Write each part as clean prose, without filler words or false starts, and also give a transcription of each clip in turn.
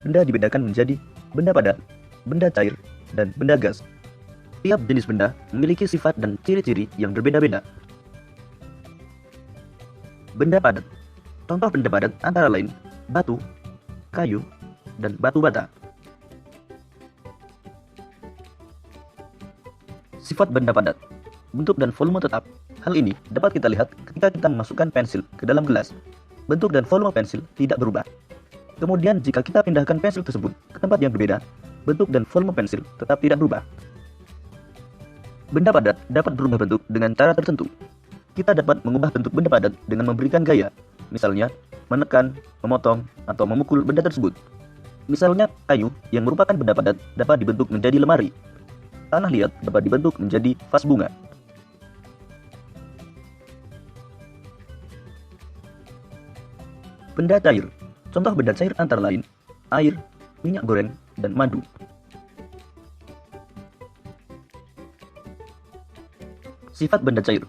benda dibedakan menjadi benda padat, benda cair, dan benda gas. Tiap jenis benda memiliki sifat dan ciri-ciri yang berbeda-beda. Benda padat. Contoh benda padat antara lain batu, kayu, dan batu bata. Sifat benda padat. Bentuk dan volume tetap. Hal ini dapat kita lihat ketika kita memasukkan pensil ke dalam gelas. Bentuk dan volume pensil tidak berubah. Kemudian jika kita pindahkan pensil tersebut ke tempat yang berbeda, bentuk dan volume pensil tetap tidak berubah. Benda padat dapat berubah bentuk dengan cara tertentu. Kita dapat mengubah bentuk benda padat dengan memberikan gaya, misalnya menekan, memotong, atau memukul benda tersebut. Misalnya kayu yang merupakan benda padat dapat dibentuk menjadi lemari. Tanah liat dapat dibentuk menjadi vas bunga. Benda cair. Contoh benda cair antara lain air, minyak goreng, dan madu. Sifat benda cair.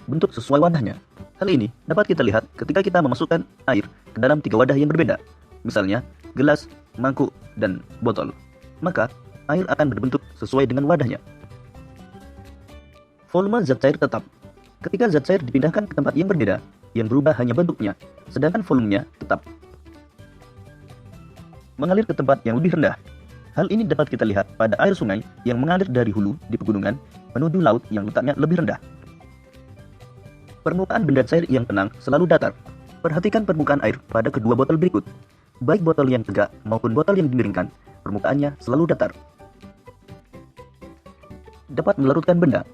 Bentuk sesuai wadahnya. Hal ini dapat kita lihat ketika kita memasukkan air ke dalam 3 wadah yang berbeda, misalnya gelas, mangkuk, dan botol. Maka air akan berbentuk sesuai dengan wadahnya. Volume zat cair tetap. Ketika zat cair dipindahkan ke tempat yang berbeda, yang berubah hanya bentuknya, sedangkan volumenya tetap. Mengalir ke tempat yang lebih rendah. Hal ini dapat kita lihat pada air sungai yang mengalir dari hulu di pegunungan menuju laut yang letaknya lebih rendah. Permukaan benda cair yang tenang selalu datar. Perhatikan permukaan air pada kedua botol berikut. Baik botol yang tegak maupun botol yang dimiringkan, permukaannya selalu datar. Dapat melarutkan benda.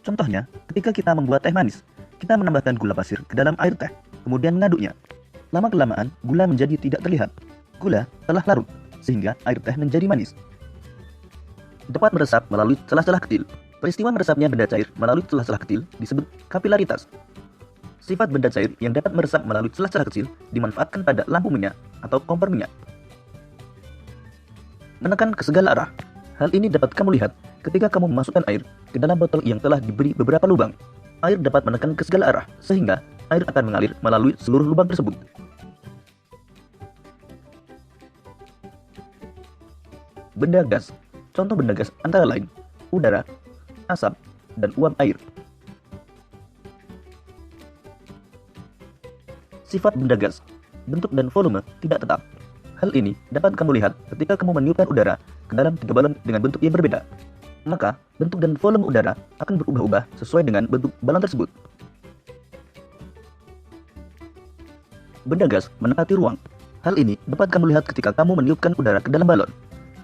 Contohnya, ketika kita membuat teh manis, kita menambahkan gula pasir ke dalam air teh, kemudian mengaduknya. Lama-kelamaan, gula menjadi tidak terlihat. Gula telah larut, sehingga air teh menjadi manis. Dapat meresap melalui celah-celah kecil. Peristiwa meresapnya benda cair melalui celah-celah kecil disebut kapilaritas. Sifat benda cair yang dapat meresap melalui celah-celah kecil dimanfaatkan pada lampu minyak atau kompor minyak. Menekan ke segala arah. Hal ini dapat kamu lihat ketika kamu memasukkan air ke dalam botol yang telah diberi beberapa lubang. Air dapat menekan ke segala arah, sehingga air akan mengalir melalui seluruh lubang tersebut. Benda gas. Contoh benda gas antara lain udara, asap, dan uap air. Sifat benda gas. Bentuk dan volume tidak tetap. Hal ini dapat kamu lihat ketika kamu meniupkan udara ke dalam 3 balon dengan bentuk yang berbeda. Maka, bentuk dan volume udara akan berubah-ubah sesuai dengan bentuk balon tersebut. Benda gas menempati ruang. Hal ini dapat kamu lihat ketika kamu meniupkan udara ke dalam balon.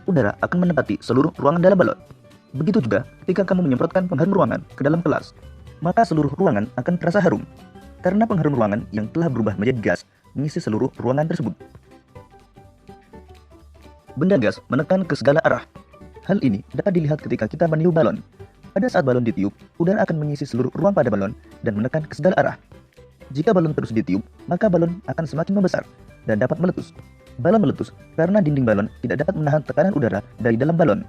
Udara akan menempati seluruh ruangan dalam balon. Begitu juga ketika kamu menyemprotkan pengharum ruangan ke dalam kelas, maka seluruh ruangan akan terasa harum, karena pengharum ruangan yang telah berubah menjadi gas mengisi seluruh ruangan tersebut. Benda gas menekan ke segala arah. Hal ini dapat dilihat ketika kita meniup balon. Pada saat balon ditiup, udara akan mengisi seluruh ruang pada balon dan menekan ke segala arah. Jika balon terus ditiup, maka balon akan semakin membesar dan dapat meletus. Balon meletus karena dinding balon tidak dapat menahan tekanan udara dari dalam balon.